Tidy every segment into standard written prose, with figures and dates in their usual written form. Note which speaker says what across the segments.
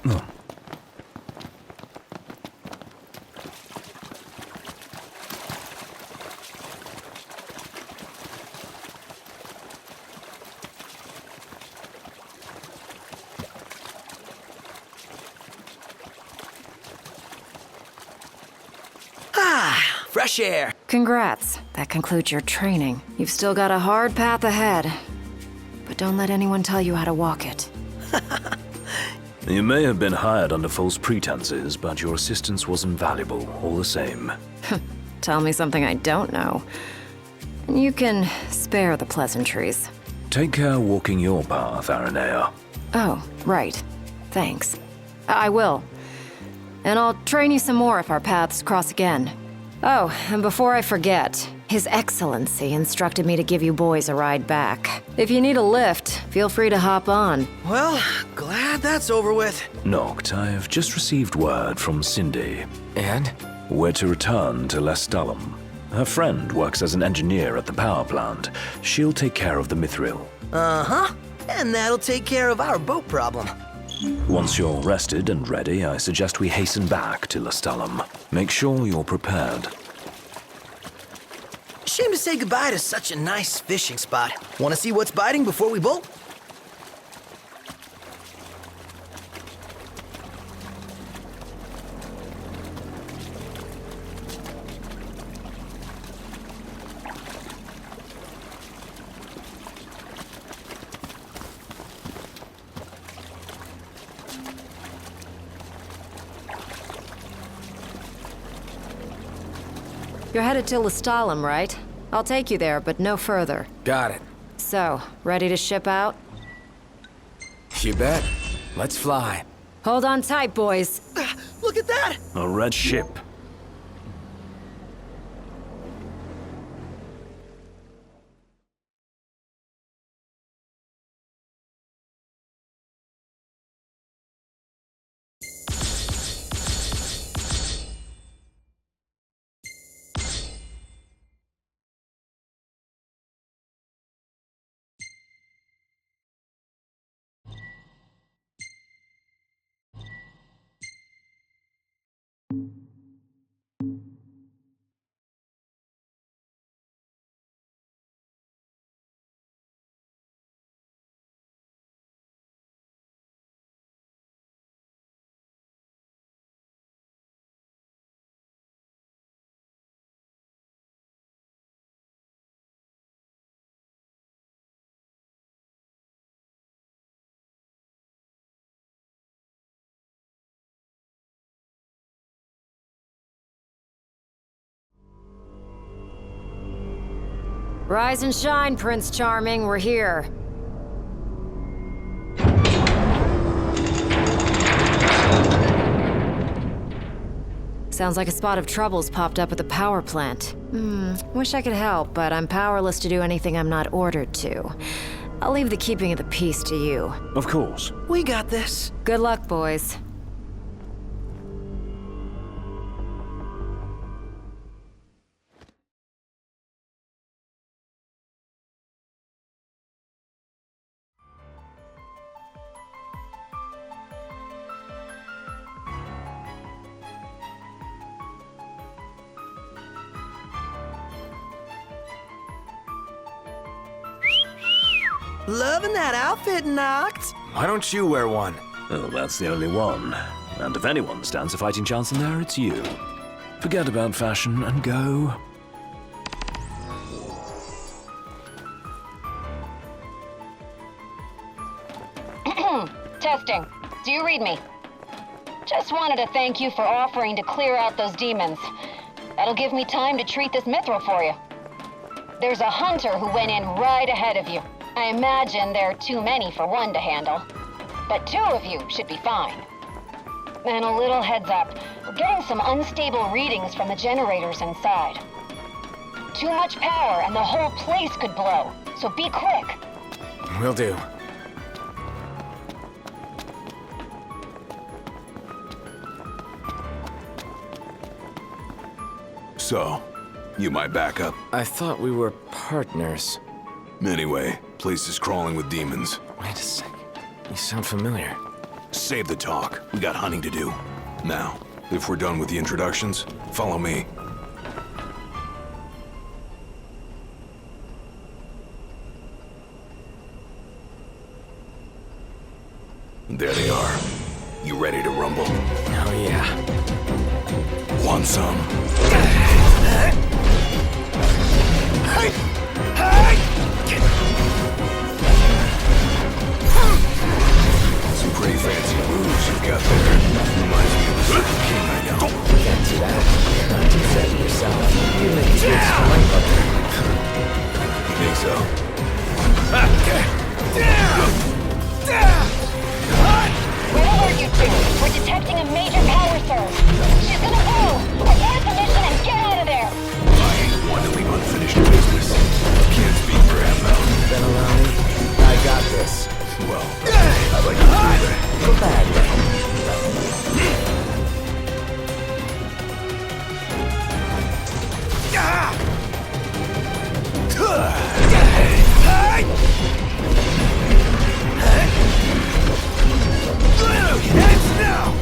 Speaker 1: Oh.
Speaker 2: Fresh air.
Speaker 3: Congrats. That concludes your training. You've still got a hard path ahead. But don't let anyone tell you how to walk it.
Speaker 1: You may have been hired under false pretenses, but your assistance was invaluable, all the same.
Speaker 3: Tell me something I don't know. You can spare the pleasantries.
Speaker 1: Take care walking your path, Aranea.
Speaker 3: Oh, right. Thanks. I will. And I'll train you some more if our paths cross again. Oh, and before I forget, His Excellency instructed me to give you boys a ride back. If you need a lift, feel free to hop on.
Speaker 2: Well, glad that's over with.
Speaker 1: Noct, I've just received word from Cindy.
Speaker 2: And?
Speaker 1: We're to return to Lestalem. Her friend works as an engineer at the power plant. She'll take care of the mithril.
Speaker 2: Uh-huh. And that'll take care of our boat problem.
Speaker 1: Once you're rested and ready, I suggest we hasten back to Lestalem. Make sure you're prepared.
Speaker 2: Shame to say goodbye to such a nice fishing spot. Want to see what's biting before we bolt?
Speaker 3: You're headed to Lestalem, right? I'll take you there, but no further.
Speaker 4: Got it.
Speaker 3: So, ready to ship out?
Speaker 4: You bet. Let's fly.
Speaker 3: Hold on tight, boys.
Speaker 2: Look at that!
Speaker 1: A red ship.
Speaker 3: Rise and shine, Prince Charming. We're here. Sounds like a spot of trouble's popped up at the power plant. Wish I could help, but I'm powerless to do anything I'm not ordered to. I'll leave the keeping of the peace to you.
Speaker 1: Of course.
Speaker 2: We got this.
Speaker 3: Good luck, boys.
Speaker 2: Loving that outfit, Noct.
Speaker 4: Why don't you wear one?
Speaker 1: Well, that's the only one. And if anyone stands a fighting chance in there, it's you. Forget about fashion and go.
Speaker 5: Testing. Do you read me? Just wanted to thank you for offering to clear out those demons. That'll give me time to treat this mithril for you. There's a hunter who went in right ahead of you. I imagine there are too many for one to handle. But two of you should be fine. And a little heads up, we're getting some unstable readings from the generators inside. Too much power and the whole place could blow, so be quick.
Speaker 4: Will do.
Speaker 6: So, you my backup?
Speaker 4: I thought we were partners.
Speaker 6: Anyway, place is crawling with demons.
Speaker 4: Wait a second. You sound familiar.
Speaker 6: Save the talk. We got hunting to do. Now, if we're done with the introductions, follow me. There they are. You ready to rumble?
Speaker 4: Oh, yeah.
Speaker 6: Want some? Some pretty fancy moves you've got there. Reminds me of the king I know.
Speaker 4: Can't do that. You're not too set yourself. You make a good sparring partner.
Speaker 6: You think so?
Speaker 5: Where are you two? We're detecting a major power surge. She's gonna blow! Abort the mission and get out of there!
Speaker 6: I ain't one to leave unfinished business. Can't speak for him, though.
Speaker 4: Then allow me. I got this.
Speaker 6: Well, I'd like to do that.
Speaker 4: The bad way.
Speaker 6: Heads now!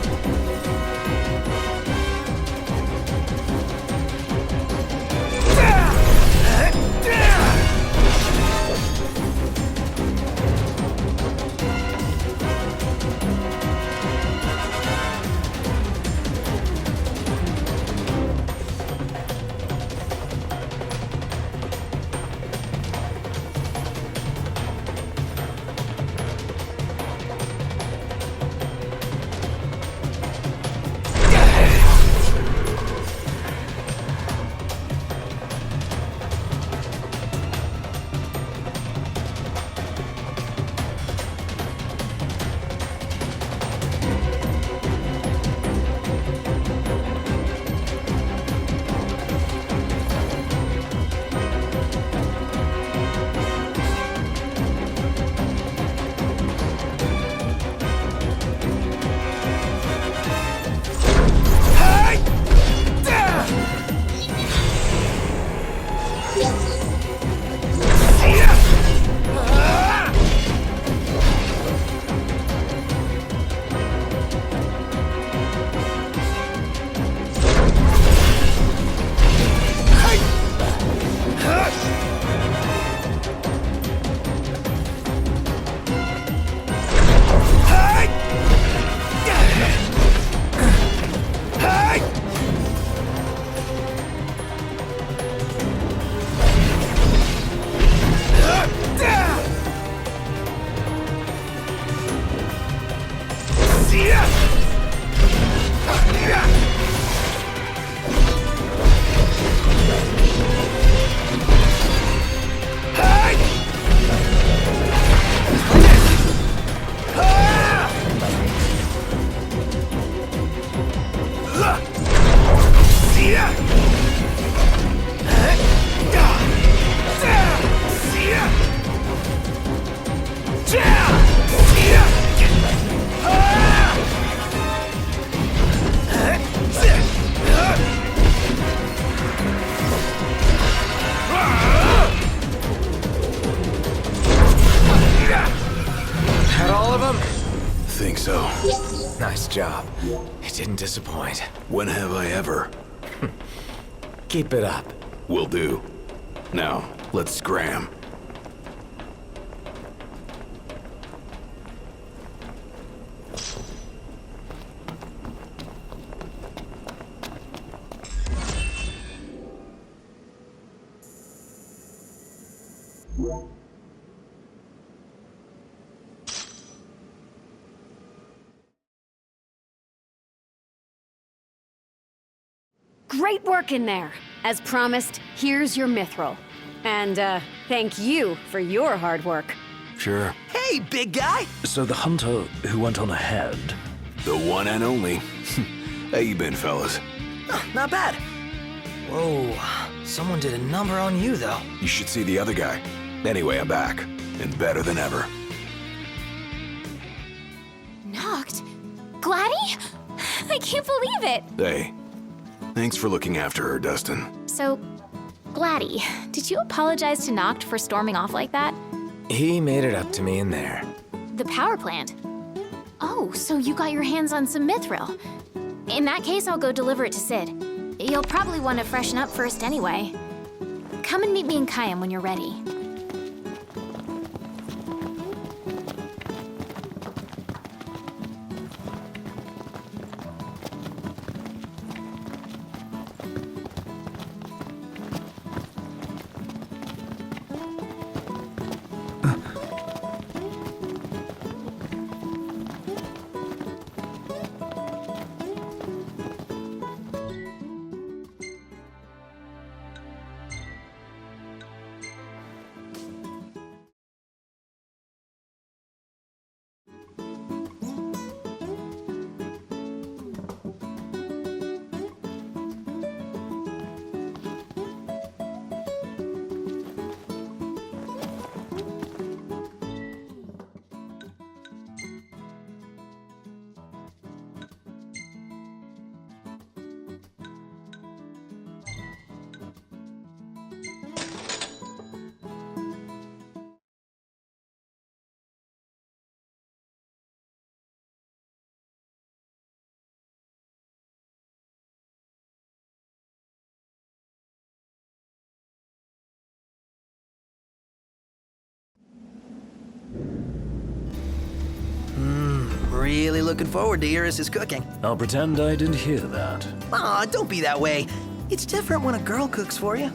Speaker 4: Had all of them?
Speaker 6: Think so.
Speaker 4: Nice job. It didn't disappoint.
Speaker 6: When have I ever?
Speaker 4: Keep it up.
Speaker 6: Will do. Now, let's scram.
Speaker 7: Great work in there. As promised, here's your mithril. And, thank you for your hard work.
Speaker 6: Sure.
Speaker 2: Hey, big guy!
Speaker 1: So the hunter who went on ahead.
Speaker 6: The one and only. How you been, fellas?
Speaker 2: Not bad. Whoa, someone did a number on you, though.
Speaker 6: You should see the other guy. Anyway, I'm back. And better than ever.
Speaker 8: Knocked? Gladdy? I can't believe it!
Speaker 6: Hey, thanks for looking after her, Dustin.
Speaker 8: So, Gladdy, did you apologize to Noct for storming off like that?
Speaker 4: He made it up to me in there.
Speaker 8: The power plant. Oh, so you got your hands on some mithril. In that case, I'll go deliver it to Sid. You'll probably want to freshen up first anyway. Come and meet me in Kayam when you're ready.
Speaker 2: Really looking forward to Iris' cooking.
Speaker 1: I'll pretend I didn't hear that.
Speaker 2: Aw, don't be that way. It's different when a girl cooks for you.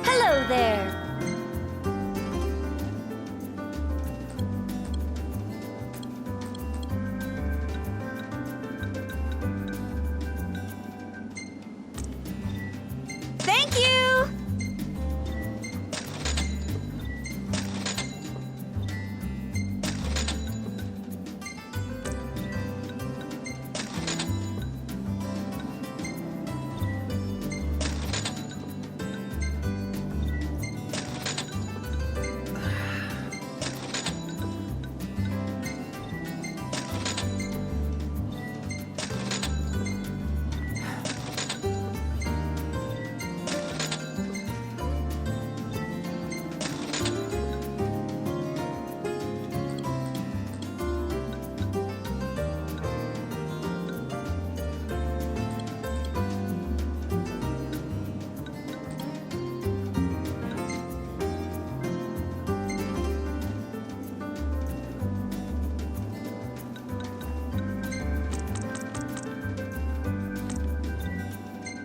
Speaker 8: Hello there. Thank you!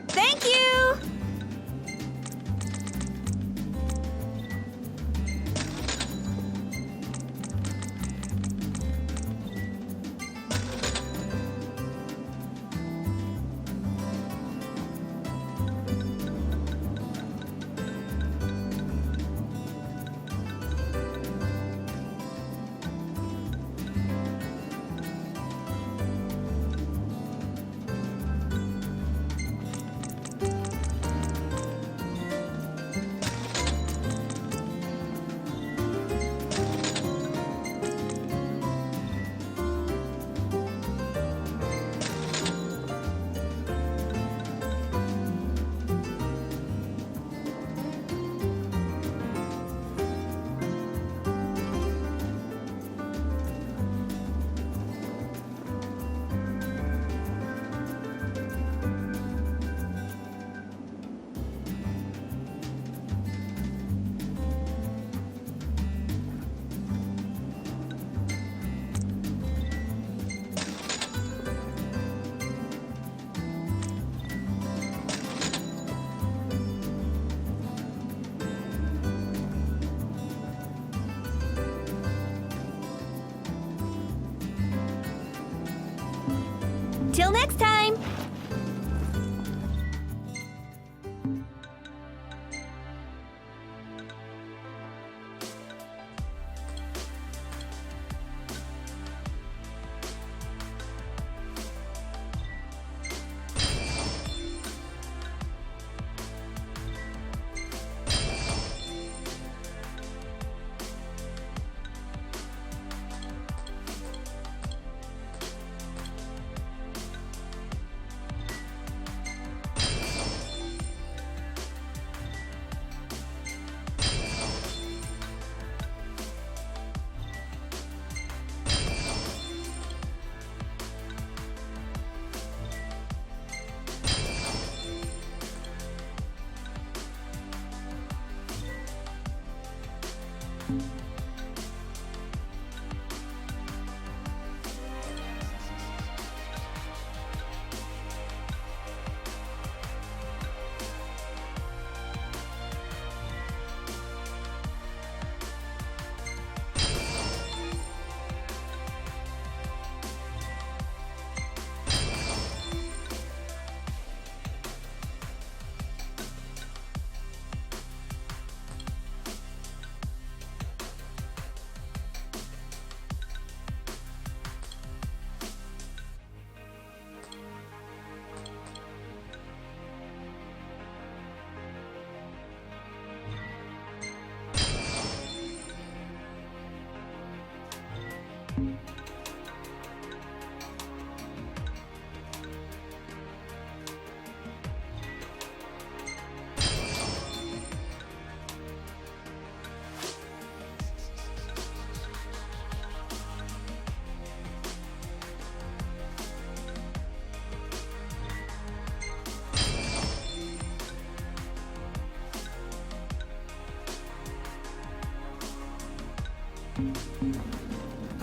Speaker 8: Thank you! Till next time!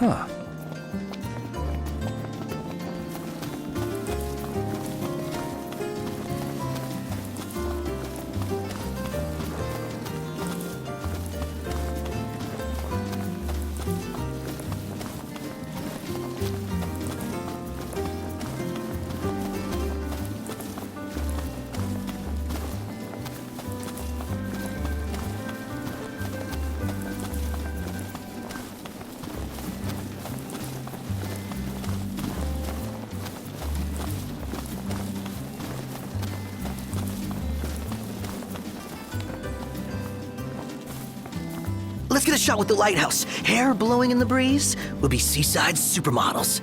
Speaker 1: Huh.
Speaker 2: Let's get a shot with the lighthouse. Hair blowing in the breeze. We'll be seaside supermodels.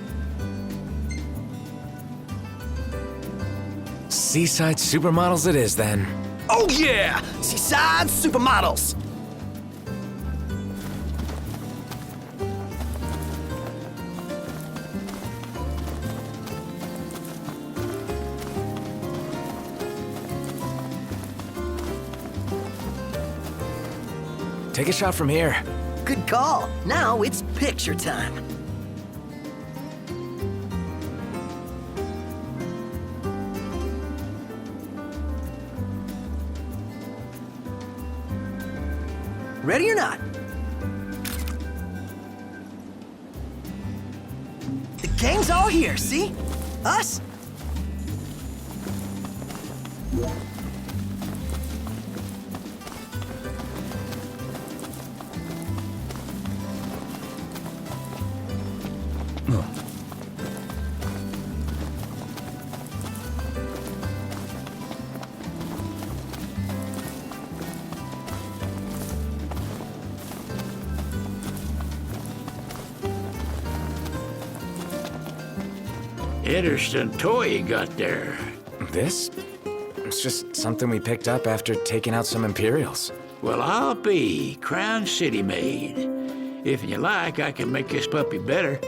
Speaker 4: Seaside supermodels it is, then.
Speaker 2: Oh yeah! Seaside supermodels!
Speaker 4: Take a shot from here.
Speaker 2: Good call. Now it's picture time. Ready or not? The gang's all here, see? Us?
Speaker 9: Interesting toy you got there.
Speaker 4: This? It's just something we picked up after taking out some Imperials.
Speaker 9: Well, I'll be Crown City made. If you like, I can make this puppy better,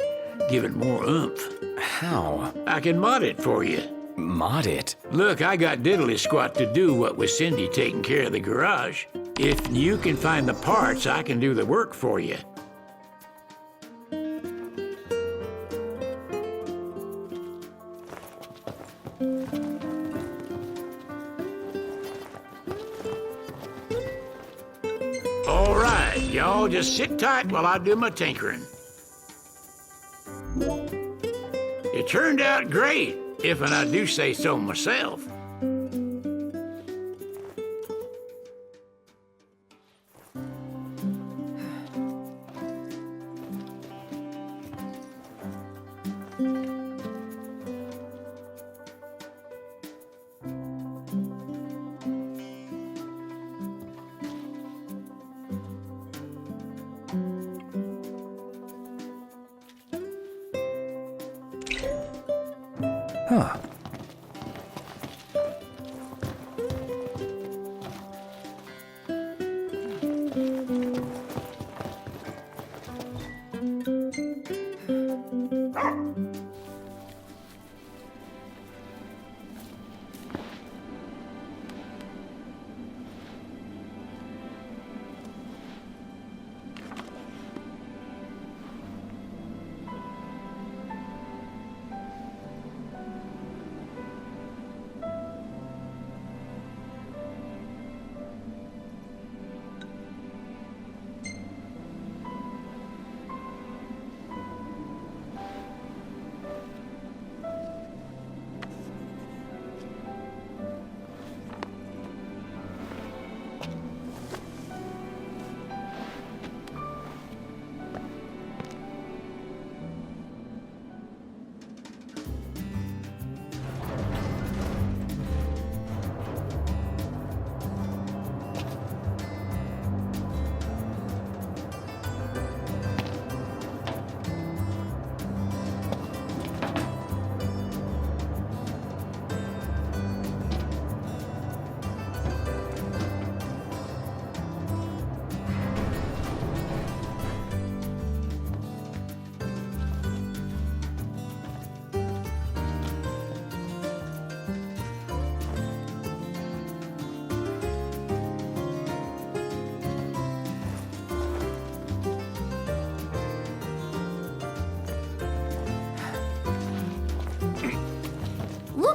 Speaker 9: give it more oomph.
Speaker 4: How?
Speaker 9: I can mod it for you.
Speaker 4: Mod it?
Speaker 9: Look, I got diddly squat to do what with Cindy taking care of the garage. If you can find the parts, I can do the work for you. All right, y'all just sit tight while I do my tinkering. It turned out great, if I do say so myself.
Speaker 1: Huh.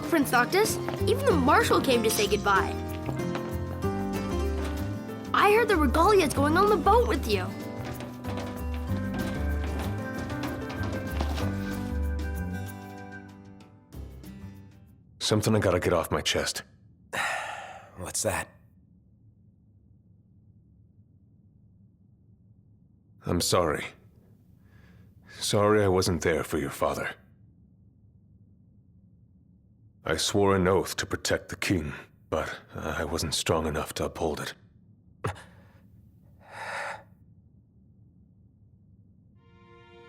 Speaker 10: Prince Noctis. Even the Marshal came to say goodbye. I heard the Regalia's going on the boat with you.
Speaker 6: Something I gotta get off my chest.
Speaker 4: What's that?
Speaker 6: I'm sorry. Sorry I wasn't there for your father. I swore an oath to protect the king, but I wasn't strong enough to uphold it.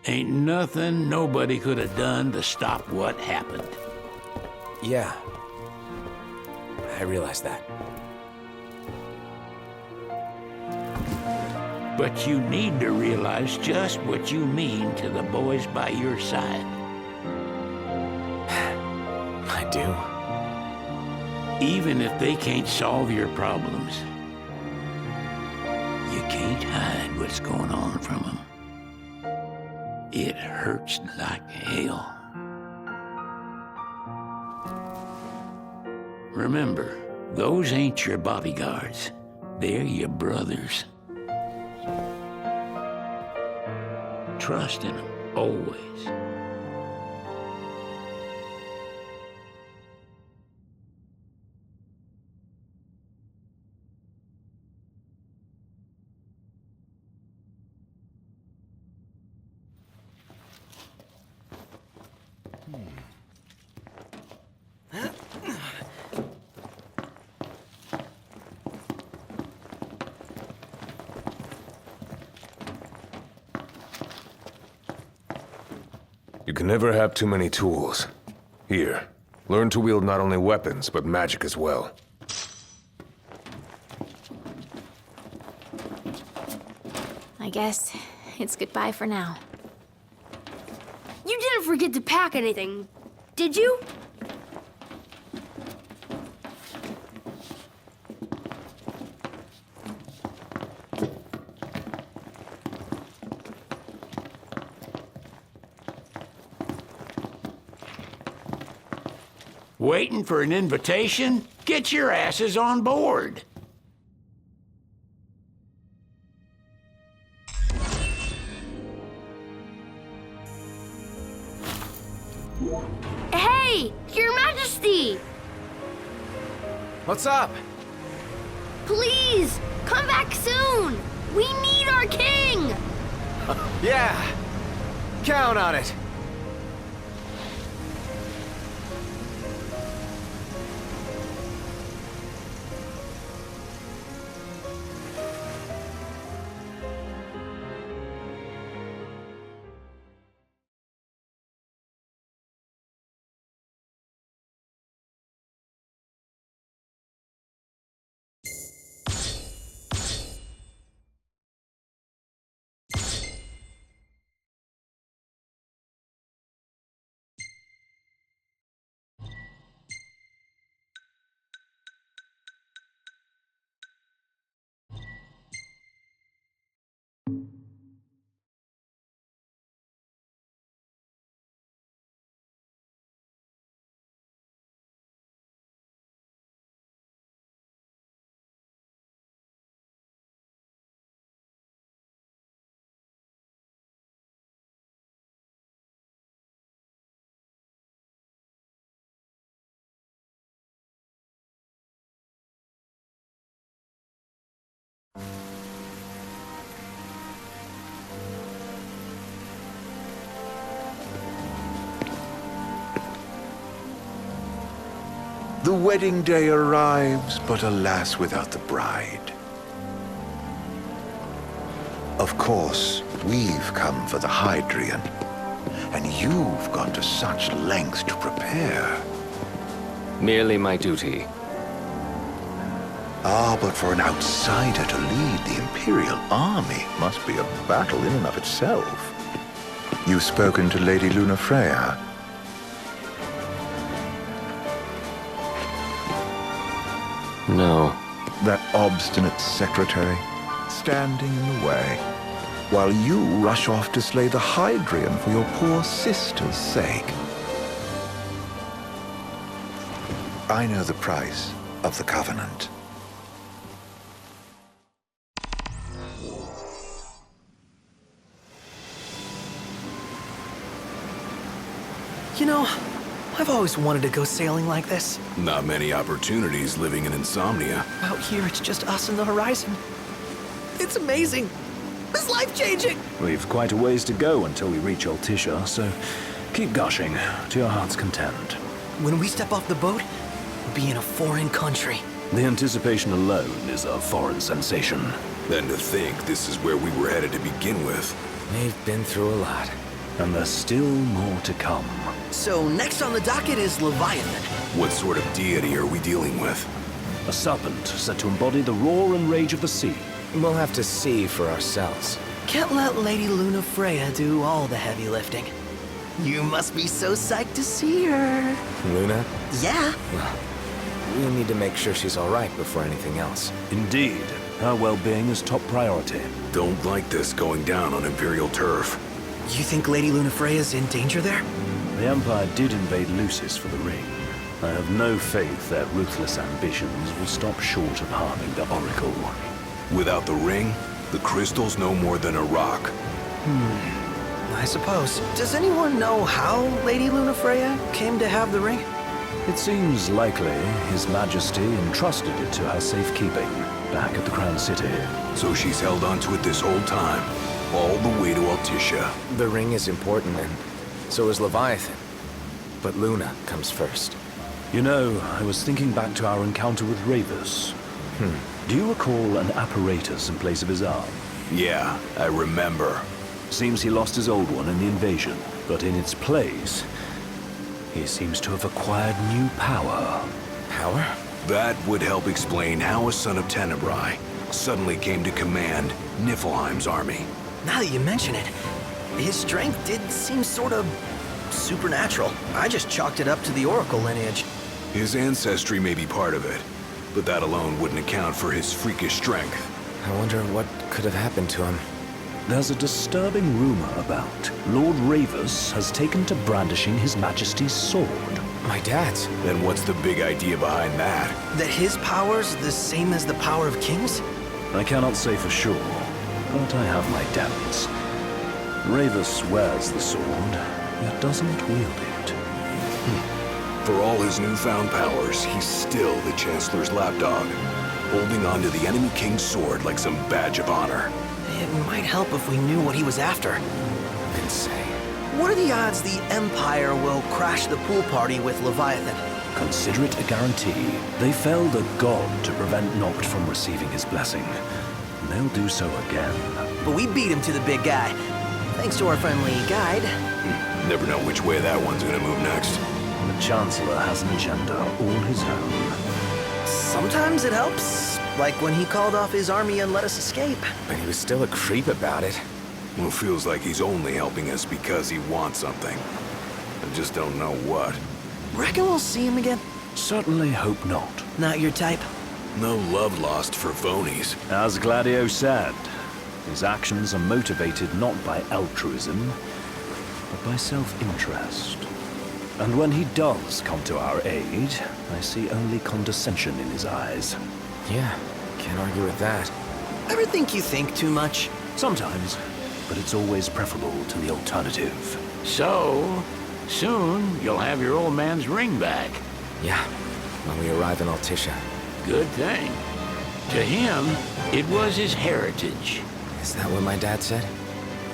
Speaker 9: Ain't nothing nobody could have done to stop what happened.
Speaker 4: Yeah. I realize that.
Speaker 9: But you need to realize just what you mean to the boys by your side.
Speaker 4: I do.
Speaker 9: Even if they can't solve your problems, you can't hide what's going on from them. It hurts like hell. Remember, those ain't your bodyguards. They're your brothers. Trust in them, always.
Speaker 6: You can never have too many tools. Here, learn to wield not only weapons, but magic as well.
Speaker 8: I guess it's goodbye for now.
Speaker 10: You didn't forget to pack anything, did you?
Speaker 9: Waiting for an invitation? Get your asses on board.
Speaker 10: Hey, Your Majesty!
Speaker 4: What's up?
Speaker 10: Please, come back soon! We need our king!
Speaker 4: Yeah. Count on it.
Speaker 11: The wedding day arrives, but alas, without the bride. Of course, we've come for the Hydrian, and you've gone to such lengths to prepare.
Speaker 12: Merely my duty.
Speaker 11: Ah, but for an outsider to lead the Imperial army must be a battle in and of itself. You've spoken to Lady Lunafreya?
Speaker 12: No.
Speaker 11: That obstinate secretary, standing in the way, while you rush off to slay the Hydrian for your poor sister's sake. I know the price of the Covenant.
Speaker 2: You know, I've always wanted to go sailing like this.
Speaker 6: Not many opportunities living in insomnia.
Speaker 2: Out here, it's just us and the horizon. It's amazing. It's life-changing.
Speaker 1: We've quite a ways to go until we reach Altisha, so keep gushing to your heart's content.
Speaker 2: When we step off the boat, we'll be in a foreign country.
Speaker 1: The anticipation alone is a foreign sensation.
Speaker 6: Then to think this is where we were headed to begin with.
Speaker 4: We've been through a lot.
Speaker 1: And there's still more to come.
Speaker 2: So next on the docket is Leviathan.
Speaker 6: What sort of deity are we dealing with?
Speaker 1: A serpent said to embody the roar and rage of the sea.
Speaker 4: We'll have to see for ourselves.
Speaker 2: Can't let Lady Luna Freya do all the heavy lifting. You must be so psyched to see her.
Speaker 4: Luna?
Speaker 2: Yeah.
Speaker 4: We need to make sure she's all right before anything else.
Speaker 1: Indeed. Her well-being is top priority.
Speaker 6: Don't like this going down on Imperial turf.
Speaker 2: You think Lady Luna Freya's in danger there?
Speaker 1: The Empire did invade Lucis for the ring. I have no faith their ruthless ambitions will stop short of harming the Oracle.
Speaker 6: Without the ring, the crystal's no more than a rock.
Speaker 2: I suppose. Does anyone know how Lady Luna Freya came to have the ring?
Speaker 1: It seems likely His Majesty entrusted it to her safekeeping back at the Crown City.
Speaker 6: So she's held onto it this whole time, all the way to Altisha.
Speaker 4: The ring is important, and so is Leviathan. But Luna comes first.
Speaker 1: You know, I was thinking back to our encounter with Ravus. Do you recall an apparatus in place of his arm?
Speaker 6: Yeah, I remember.
Speaker 1: Seems he lost his old one in the invasion, but in its place, he seems to have acquired new power.
Speaker 4: Power?
Speaker 6: That would help explain how a son of Tenebrae suddenly came to command Niflheim's army.
Speaker 2: Now that you mention it, his strength did seem sort of supernatural. I just chalked it up to the Oracle lineage.
Speaker 6: His ancestry may be part of it, but that alone wouldn't account for his freakish strength.
Speaker 4: I wonder what could have happened to him.
Speaker 1: There's a disturbing rumor about Lord Ravus has taken to brandishing His Majesty's sword.
Speaker 4: My dad's.
Speaker 6: Then what's the big idea behind that?
Speaker 2: That his power's the same as the power of kings?
Speaker 1: I cannot say for sure, but I have my doubts. Ravus wears the sword, yet doesn't wield it.
Speaker 6: For all his newfound powers, he's still the Chancellor's lapdog, holding on to the enemy king's sword like some badge of honor.
Speaker 2: It might help if we knew what he was after.
Speaker 4: Who can say?
Speaker 2: What are the odds the Empire will crash the pool party with Leviathan?
Speaker 1: Consider it a guarantee. They felled a god to prevent Noct from receiving his blessing. They'll do so again.
Speaker 2: But we beat him to the big guy, thanks to our friendly guide.
Speaker 6: Never know which way that one's gonna move next.
Speaker 1: The Chancellor has an agenda all his own.
Speaker 2: Sometimes it helps, like when he called off his army and let us escape.
Speaker 4: But he was still a creep about it.
Speaker 6: Well, feels like he's only helping us because he wants something. I just don't know what.
Speaker 2: Reckon we'll see him again?
Speaker 1: Certainly hope not.
Speaker 2: Not your type?
Speaker 6: No love lost for phonies.
Speaker 1: As Gladio said, his actions are motivated not by altruism, but by self-interest. And when he does come to our aid, I see only condescension in his eyes.
Speaker 4: Yeah, can't argue with that.
Speaker 2: Ever think you think too much?
Speaker 1: Sometimes, but it's always preferable to the alternative.
Speaker 9: So, soon you'll have your old man's ring back.
Speaker 4: Yeah, when we arrive in Altisha.
Speaker 9: Good thing. To him, it was his heritage.
Speaker 4: Is that what my dad said?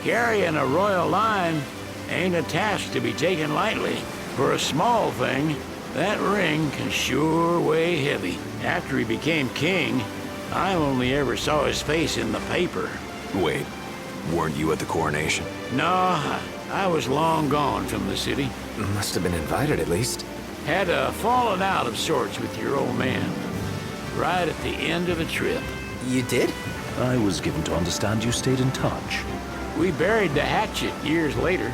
Speaker 9: Carrying a royal line ain't a task to be taken lightly. For a small thing, that ring can sure weigh heavy. After he became king, I only ever saw his face in the paper.
Speaker 6: Wait, weren't you at the coronation?
Speaker 9: No, I was long gone from the city.
Speaker 4: Must have been invited at least.
Speaker 9: Had a falling out of sorts with your old man. Right at the end of the trip.
Speaker 2: You did?
Speaker 1: I was given to understand you stayed in touch.
Speaker 9: We buried the hatchet years later,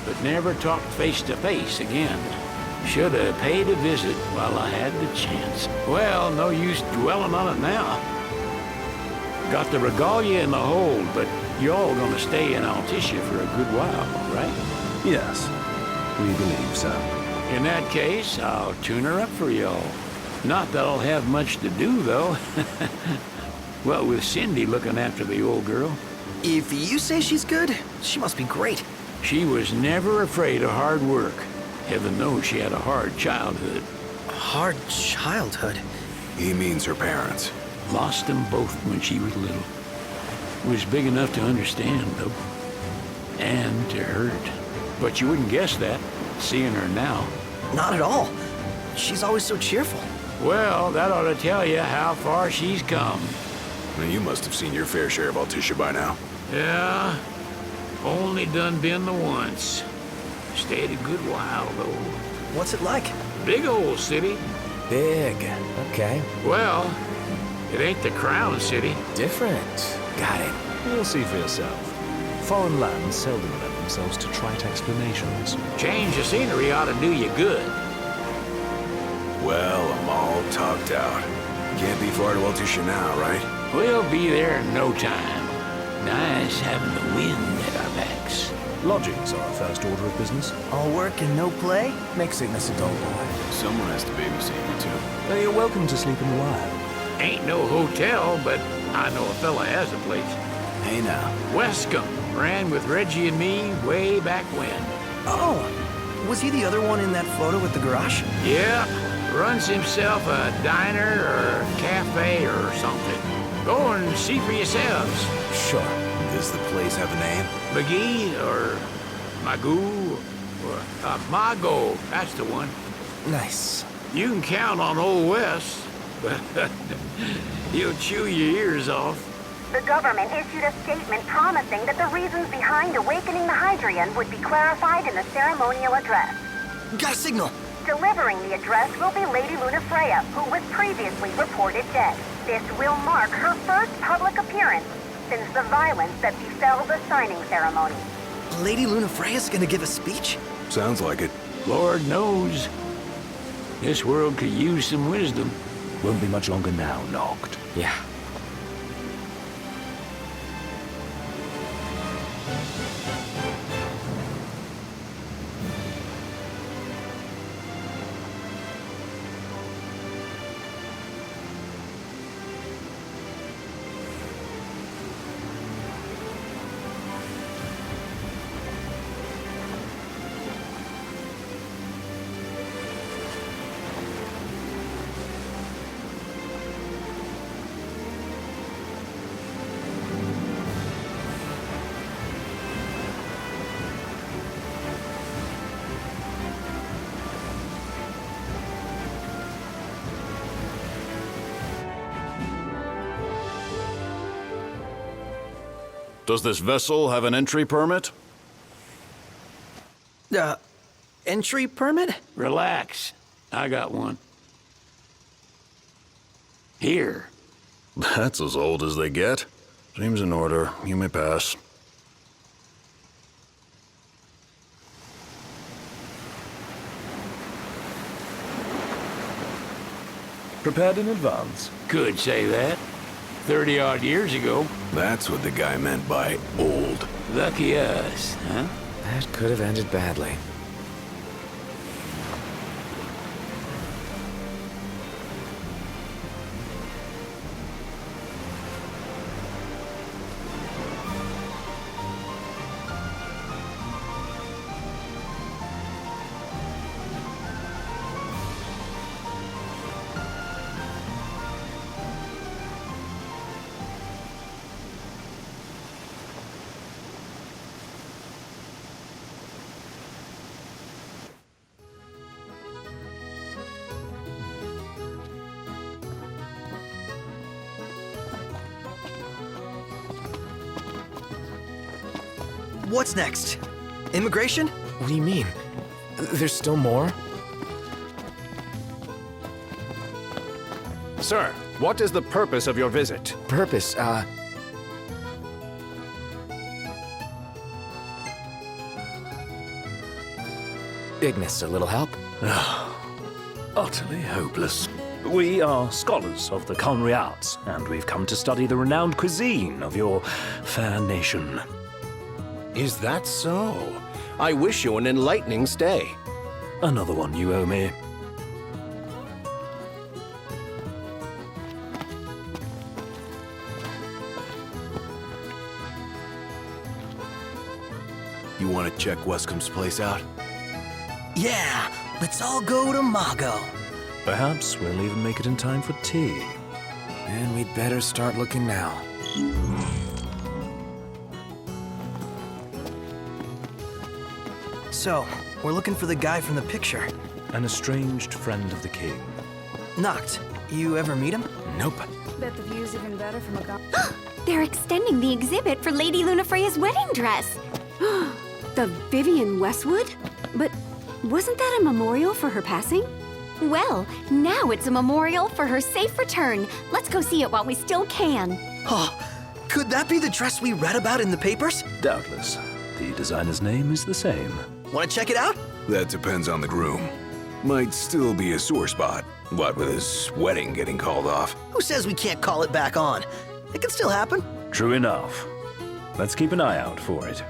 Speaker 9: but never talked face to face again. Should have paid a visit while I had the chance. Well, no use dwelling on it now. Got the regalia in the hold, but y'all gonna stay in Altisha for a good while, right?
Speaker 1: Yes, we believe so.
Speaker 9: In that case, I'll tune her up for y'all. Not that I'll have much to do, though. Well, with Cindy looking after the old girl.
Speaker 2: If you say she's good, she must be great.
Speaker 9: She was never afraid of hard work. Heaven knows she had a hard childhood.
Speaker 2: A hard childhood?
Speaker 6: He means her parents.
Speaker 9: Lost them both when she was little. Was big enough to understand, though. And to hurt. But you wouldn't guess that, seeing her now.
Speaker 2: Not at all. She's always so cheerful.
Speaker 9: Well, that ought to tell you how far she's come.
Speaker 6: Now, you must have seen your fair share of Altissia by now.
Speaker 9: Yeah, only done been the once. Stayed a good while, though.
Speaker 2: What's it like?
Speaker 9: Big old city.
Speaker 4: Big. Okay.
Speaker 9: Well, it ain't the Crown City.
Speaker 4: Different. Got it.
Speaker 1: You'll see for yourself. Foreign lands seldom lend themselves to trite explanations.
Speaker 9: Change of scenery ought to do you good.
Speaker 6: Well, I'm all talked out. Can't be far to Altissia now, right?
Speaker 9: We'll be there in no time. Nice having the wind at our backs.
Speaker 1: Lodgings are our first order of business.
Speaker 2: All work and no play?
Speaker 4: Make Cygnus a dull boy.
Speaker 6: Someone has to babysit you, too.
Speaker 1: You're welcome to sleep in the wire.
Speaker 9: Ain't no hotel, but I know a fella has a place.
Speaker 6: Hey, now.
Speaker 9: Wescombe ran with Reggie and me way back when.
Speaker 2: Oh, was he the other one in that photo with the garage?
Speaker 9: Yeah, runs himself a diner or a cafe or something. Go and see for yourselves.
Speaker 4: Sure.
Speaker 6: Does the place have a name?
Speaker 9: McGee or Magoo or Mago, that's the one.
Speaker 4: Nice.
Speaker 9: You can count on Old Wes, but he'll chew your ears off.
Speaker 13: The government issued a statement promising that the reasons behind awakening the Hydrian would be clarified in the ceremonial address.
Speaker 2: Got a signal!
Speaker 13: Delivering the address will be Lady Lunafreya, who was previously reported dead. This will mark her first public appearance since the violence that befell the signing ceremony.
Speaker 2: Lady Lunafreya's gonna give a speech?
Speaker 6: Sounds like it.
Speaker 9: Lord knows. This world could use some wisdom.
Speaker 1: Won't be much longer now, Noct.
Speaker 4: Yeah.
Speaker 14: Does this vessel have an entry permit?
Speaker 2: Entry permit?
Speaker 9: Relax. I got one. Here.
Speaker 14: That's as old as they get. Seems in order. You may pass.
Speaker 1: Prepared in advance?
Speaker 9: Could say that. 30-odd years ago.
Speaker 6: That's what the guy meant by old.
Speaker 9: Lucky us, huh?
Speaker 4: That could have ended badly.
Speaker 2: What's next? Immigration?
Speaker 4: What do you mean? There's still more?
Speaker 15: Sir, what is the purpose of your visit?
Speaker 4: Purpose, Ignis, a little help?
Speaker 1: Utterly hopeless. We are scholars of the culinary arts, and we've come to study the renowned cuisine of your fair nation.
Speaker 15: Is that so? I wish you an enlightening stay.
Speaker 1: Another one you owe me.
Speaker 6: You want to check Wescomb's place out?
Speaker 2: Yeah, let's all go to Mago.
Speaker 1: Perhaps we'll even make it in time for tea.
Speaker 4: And we'd better start looking now.
Speaker 2: So, we're looking for the guy from the picture.
Speaker 1: An estranged friend of the king.
Speaker 2: Noct, you ever meet him?
Speaker 4: Nope.
Speaker 7: Bet the view's even better from a
Speaker 16: They're extending the exhibit for Lady Lunafreya's wedding dress.
Speaker 7: The Vivian Westwood? But wasn't that a memorial for her passing?
Speaker 16: Well, now it's a memorial for her safe return. Let's go see it while we still can.
Speaker 2: Oh, could that be the dress we read about in the papers?
Speaker 1: Doubtless. The designer's name is the same.
Speaker 2: Want to check it out?
Speaker 6: That depends on the groom. Might still be a sore spot. What with his wedding getting called off?
Speaker 2: Who says we can't call it back on? It can still happen.
Speaker 1: True enough. Let's keep an eye out for it.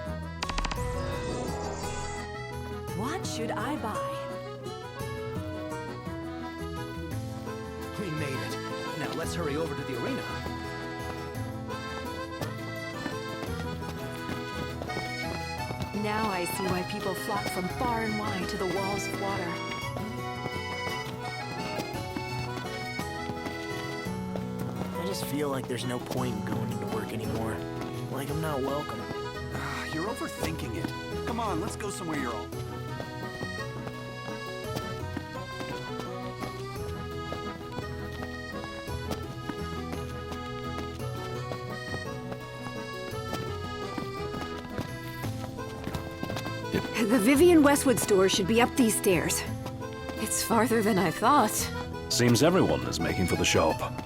Speaker 7: What should I buy?
Speaker 2: We made it. Now let's hurry over to the arena.
Speaker 7: Now I see why people flock from far and wide to the walls of water.
Speaker 17: I just feel like there's no point in going into work anymore. Like I'm not welcome.
Speaker 18: You're overthinking it. Come on, let's go somewhere you're all...
Speaker 7: The Vivian Westwood store should be up these stairs. It's farther than I thought.
Speaker 1: Seems everyone is making for the shop.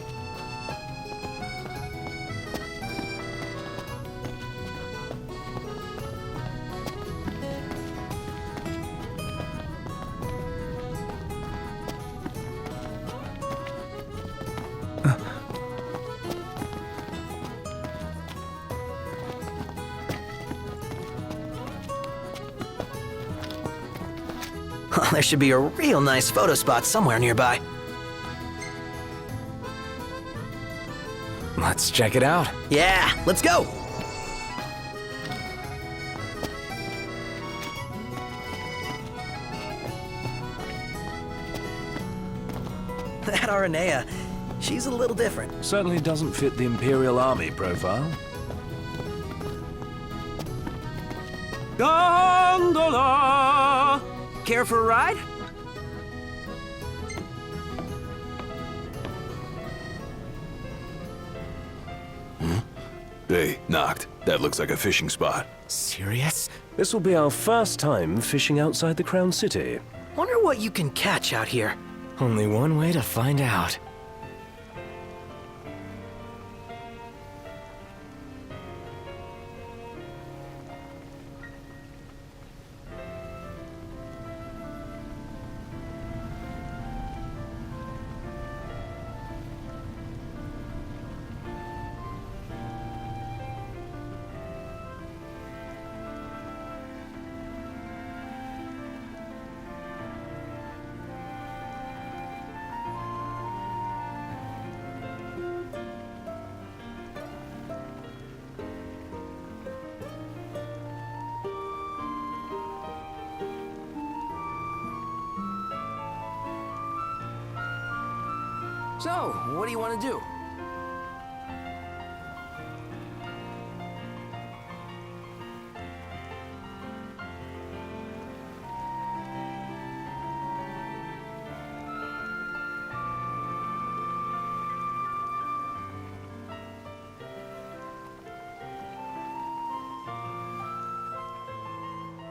Speaker 2: There should be a real nice photo spot somewhere nearby.
Speaker 4: Let's check it out.
Speaker 2: Yeah, let's go! That Aranea, she's a little different.
Speaker 1: Certainly doesn't fit the Imperial Army profile.
Speaker 19: Gondola! Care for a ride?
Speaker 6: Hey, Noct. That looks like a fishing spot.
Speaker 4: Serious?
Speaker 1: This will be our first time fishing outside the Crown City.
Speaker 2: Wonder what you can catch out here.
Speaker 4: Only one way to find out.
Speaker 19: So, what do you want to do?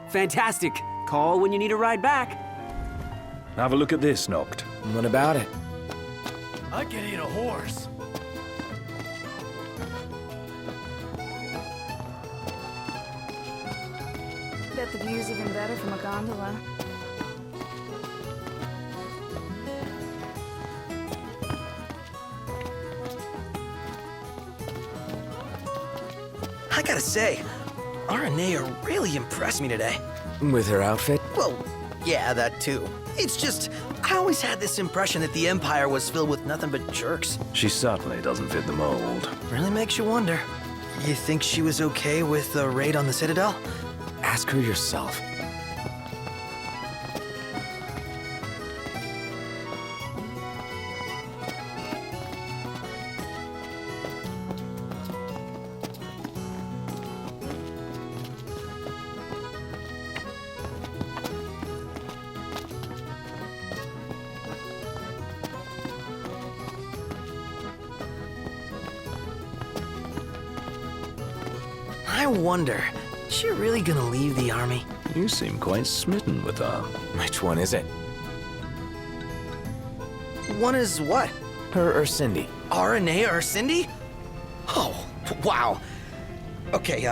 Speaker 19: Fantastic. Call when you need a ride back.
Speaker 1: Have a look at this, Noct.
Speaker 4: What about it?
Speaker 18: I can eat a horse.
Speaker 7: Bet the view's even better from a gondola.
Speaker 2: I gotta say, Aranea really impressed me today.
Speaker 4: With her outfit?
Speaker 2: Well, Yeah, that too. It's just, I always had this impression that the Empire was filled with nothing but jerks.
Speaker 1: She certainly doesn't fit the mold.
Speaker 2: Really makes you wonder. You think she was okay with the raid on the Citadel?
Speaker 4: Ask her yourself.
Speaker 2: I wonder, is she really gonna leave the army?
Speaker 1: You seem quite smitten with her.
Speaker 4: Which one is it?
Speaker 2: One is what?
Speaker 4: Her or Cindy?
Speaker 2: RNA or Cindy? Oh, wow. Okay,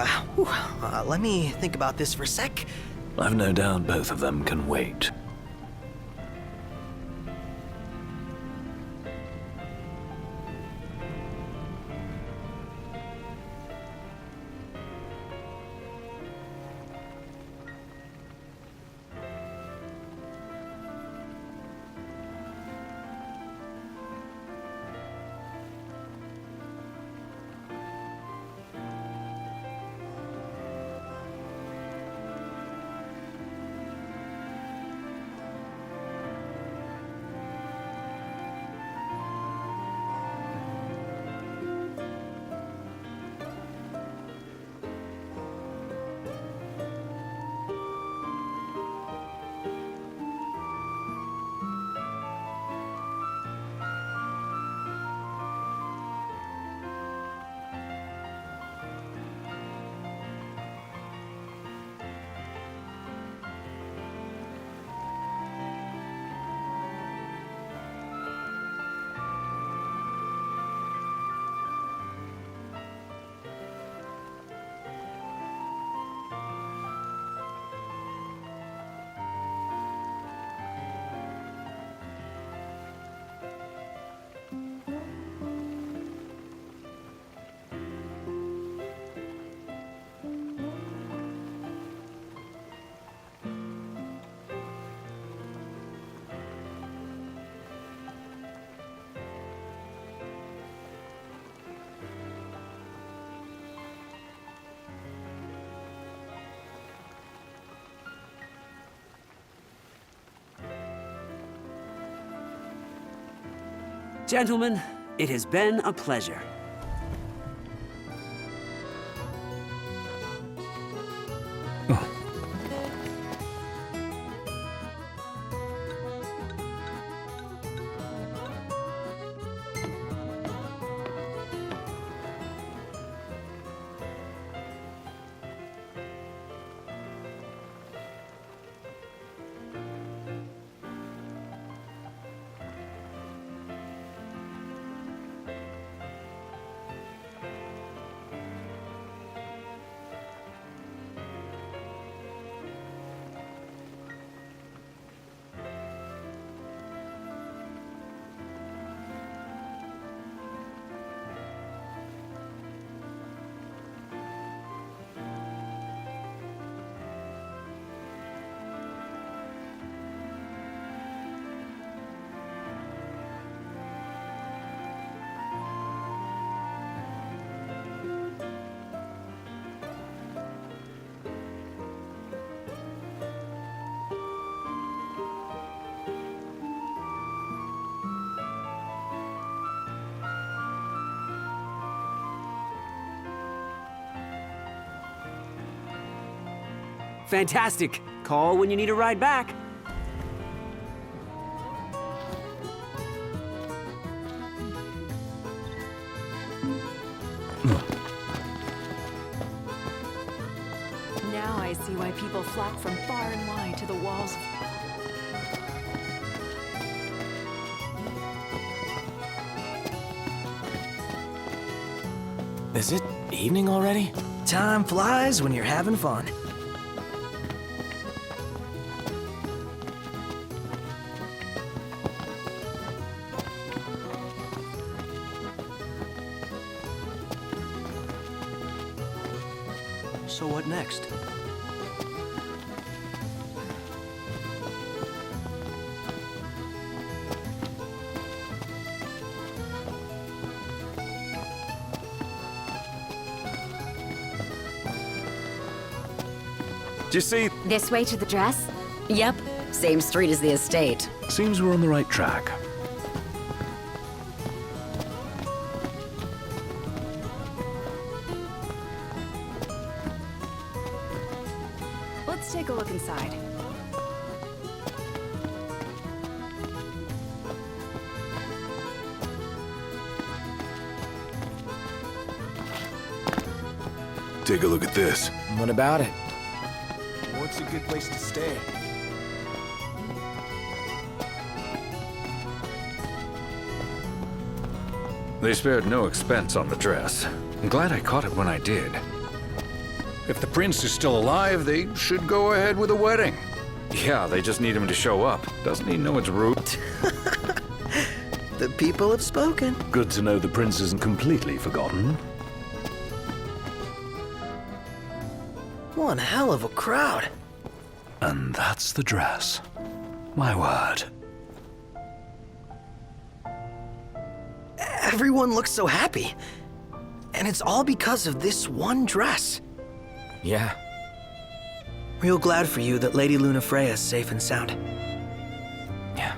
Speaker 2: let me think about this for a sec.
Speaker 1: I've no doubt both of them can wait.
Speaker 19: Gentlemen, it has been a pleasure. Fantastic. Call when you need a ride back.
Speaker 20: Now I see why people flock from far and wide to the walls.
Speaker 4: Is it evening already?
Speaker 2: Time flies when you're having fun. So what next?
Speaker 4: Do you see?
Speaker 16: This way to the dress?
Speaker 21: Yep, same street as the estate.
Speaker 1: Seems we're on the right track.
Speaker 20: Let's take a look inside.
Speaker 6: Take a look at this.
Speaker 4: What about it?
Speaker 17: What's a good place to stay?
Speaker 22: They spared no expense on the dress. I'm glad I caught it when I did. If the prince is still alive, they should go ahead with the wedding. Yeah, they just need him to show up. Doesn't he know it's rude?
Speaker 2: The people have spoken.
Speaker 1: Good to know the prince isn't completely forgotten.
Speaker 2: One hell of a crowd.
Speaker 1: And that's the dress. My word.
Speaker 2: Everyone looks so happy. And it's all because of this one dress.
Speaker 4: Yeah.
Speaker 2: Real glad for you that Lady Lunafreya is safe and sound.
Speaker 4: Yeah.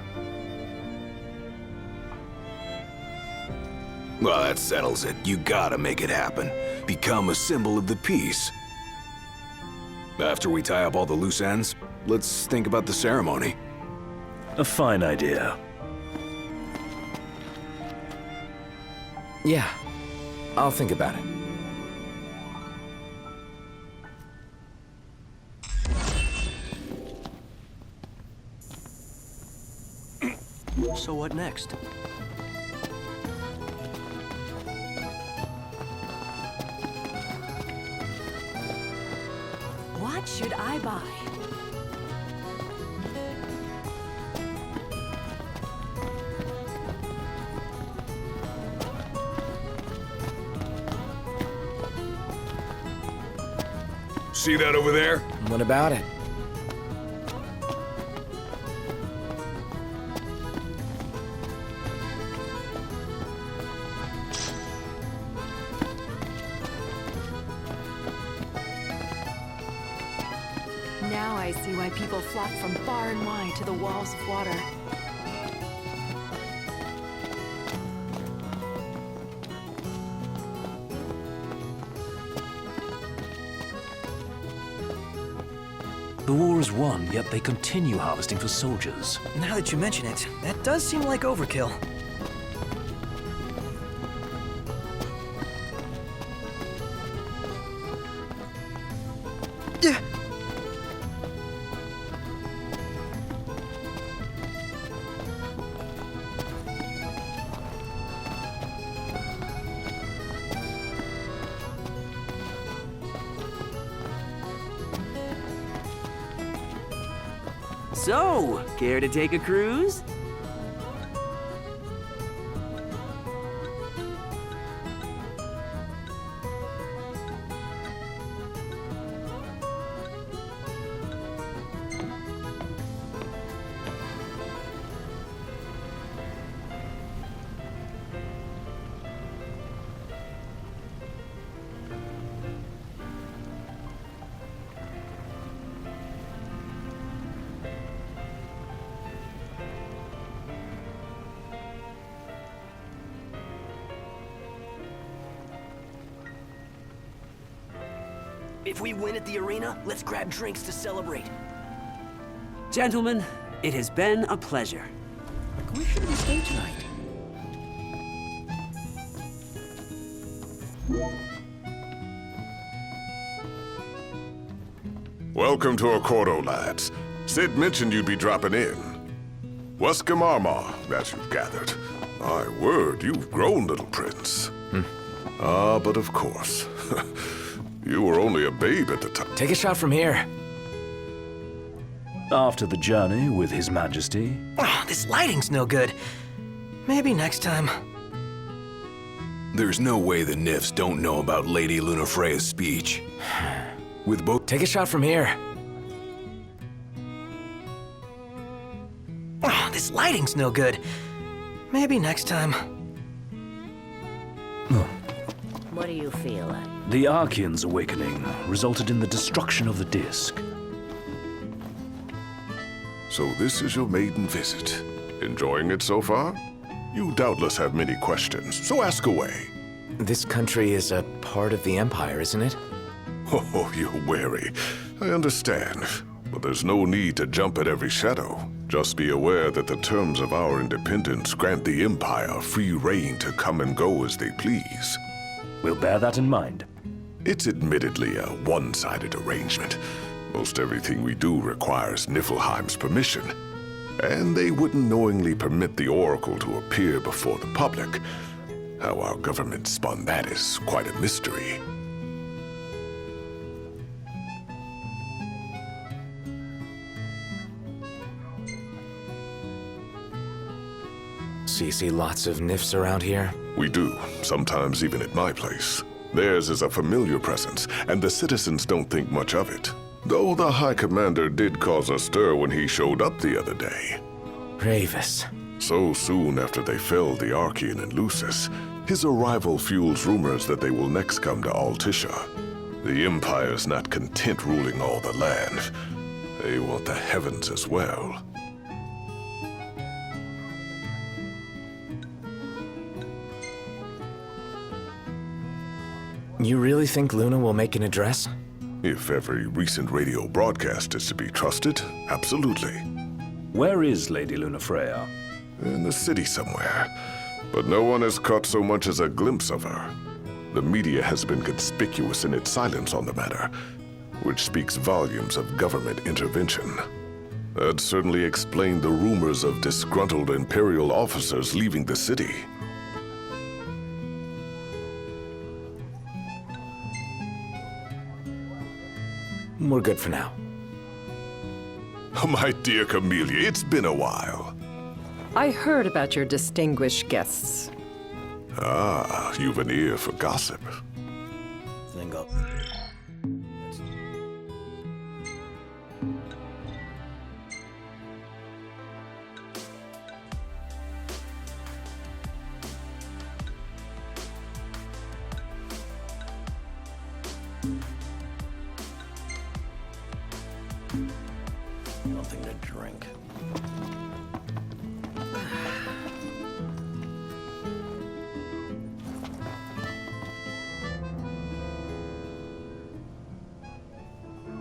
Speaker 6: Well, that settles it. You gotta make it happen. Become a symbol of the peace. After we tie up all the loose ends, let's think about the ceremony.
Speaker 1: A fine idea.
Speaker 4: Yeah. I'll think about it.
Speaker 2: So what next?
Speaker 20: What should I buy?
Speaker 6: See that over there?
Speaker 4: What about it?
Speaker 20: Now I see why people flock from far and wide to the walls of water.
Speaker 1: The war is won, yet they continue harvesting for soldiers.
Speaker 2: Now that you mention it, that does seem like overkill.
Speaker 19: So, care to take a cruise?
Speaker 17: If we win at the arena, let's grab drinks to celebrate.
Speaker 19: Gentlemen, it has been a pleasure.
Speaker 17: Where should we stay tonight?
Speaker 23: Welcome to Accordo, lads. Sid mentioned you'd be dropping in. Wesker Marmar, as you've gathered. My word, you've grown, little prince. Ah, but of course. You were only a babe at the time.
Speaker 4: Take a shot from here.
Speaker 1: After the journey with His Majesty.
Speaker 2: Oh, this lighting's no good. Maybe next time.
Speaker 6: There's no way the Nifs don't know about Lady Lunafreya's speech. With both.
Speaker 4: Take a shot from here.
Speaker 2: Oh, this lighting's no good. Maybe next time.
Speaker 24: What do you feel like?
Speaker 1: The Archean's awakening resulted in the destruction of the disc.
Speaker 23: So this is your maiden visit. Enjoying it so far? You doubtless have many questions, so ask away.
Speaker 4: This country is a part of the Empire, isn't it?
Speaker 23: Oh, you're wary. I understand. But there's no need to jump at every shadow. Just be aware that the terms of our independence grant the Empire free reign to come and go as they please.
Speaker 1: We'll bear that in mind.
Speaker 23: It's admittedly a one-sided arrangement. Most everything we do requires Niflheim's permission. And they wouldn't knowingly permit the Oracle to appear before the public. How our government spun that is quite a mystery.
Speaker 4: So you see lots of Nifs around here?
Speaker 23: We do, sometimes even at my place. Theirs is a familiar presence, and the citizens don't think much of it. Though the High Commander did cause a stir when he showed up the other day.
Speaker 4: Ravis.
Speaker 23: So soon after they felled the Archean and Lucis, his arrival fuels rumors that they will next come to Altisha. The Empire's not content ruling all the land. They want the heavens as well.
Speaker 4: You really think Luna will make an address?
Speaker 23: If every recent radio broadcast is to be trusted, absolutely.
Speaker 1: Where is Lady Lunafreya?
Speaker 23: In the city somewhere. But no one has caught so much as a glimpse of her. The media has been conspicuous in its silence on the matter, which speaks volumes of government intervention. That certainly explained the rumors of disgruntled Imperial officers leaving the city.
Speaker 4: We're good for now.
Speaker 23: My dear Camellia, it's been a while.
Speaker 3: I heard about your distinguished guests.
Speaker 23: Ah, you've an ear for gossip.
Speaker 17: Think up. Nothing to drink.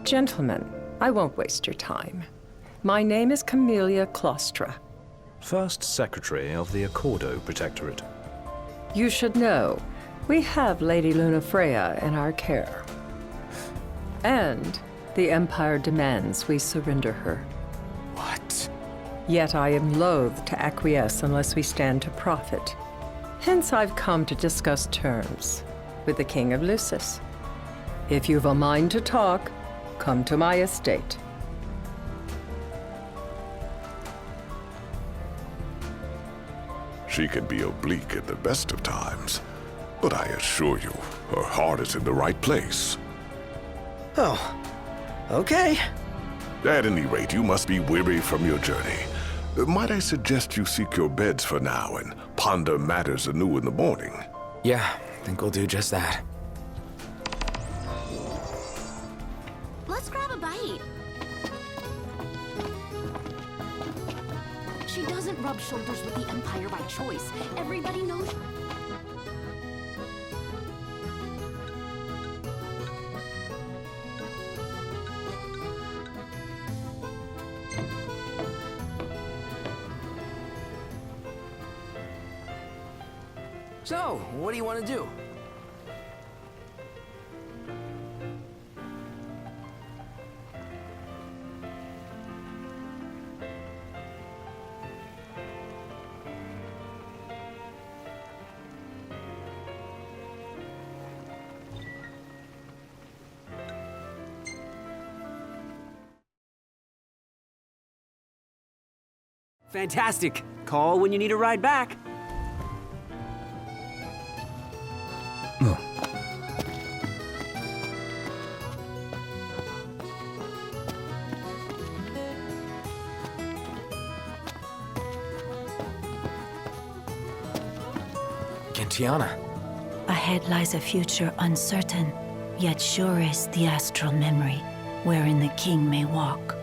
Speaker 3: Gentlemen, I won't waste your time. My name is Camellia Claustra.
Speaker 1: First Secretary of the Accordo Protectorate.
Speaker 3: You should know, we have Lady Lunafreya in our care. And the Empire demands we surrender her.
Speaker 4: What?
Speaker 3: Yet I am loath to acquiesce unless we stand to profit. Hence I've come to discuss terms with the King of Lucis. If you've a mind to talk, come to my estate.
Speaker 23: She can be oblique at the best of times, but I assure you, her heart is in the right place.
Speaker 2: Oh, okay.
Speaker 23: At any rate, you must be weary from your journey. Might I suggest you seek your beds for now and ponder matters anew in the morning?
Speaker 4: Yeah, I think we'll do just that.
Speaker 16: Let's grab a bite. She doesn't rub shoulders with the Empire by choice. Everybody knows.
Speaker 17: So, what do you want to do?
Speaker 19: Fantastic. Call when you need a ride back.
Speaker 4: Tiana.
Speaker 5: Ahead lies a future uncertain, yet sure is the astral memory, wherein the king may walk.